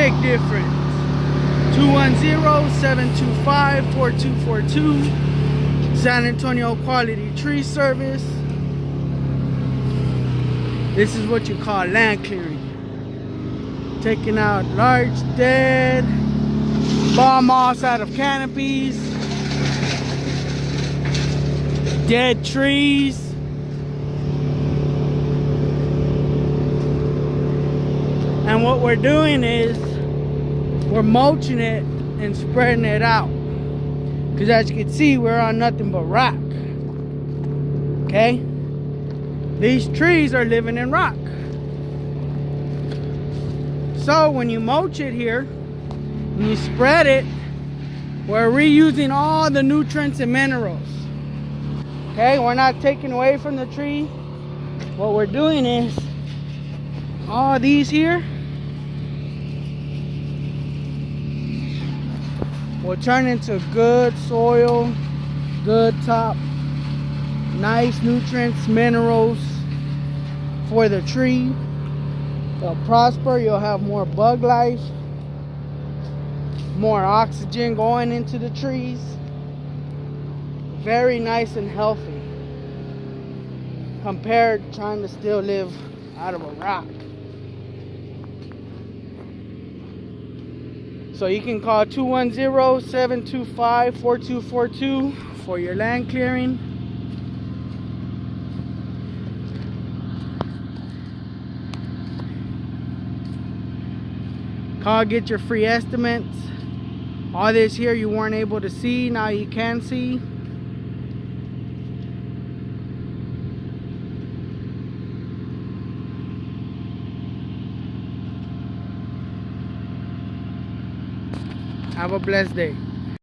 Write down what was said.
big difference. 210-725-4242. San Antonio Quality Tree Service. This is what you call land clearing. Taking out large dead ball moss out of canopies, dead trees, and what we're doing is we're mulching it and spreading it out, because as you can see, we're on nothing but rock. Okay, these trees are living in rock. So when you mulch it here and you spread it, we're reusing all the nutrients and minerals. Okay, we're not taking away from the tree. What we're doing is all these here will turn into good soil, good top, nice nutrients, minerals for the tree. They'll prosper. You'll have more bug life, more oxygen going into the trees. Very nice and healthy compared to trying to still live out of a rock. So you can call 210-725-4242 for your land clearing. Call, get your free estimates. All this here you weren't able to see, now you can see. Have a blessed day.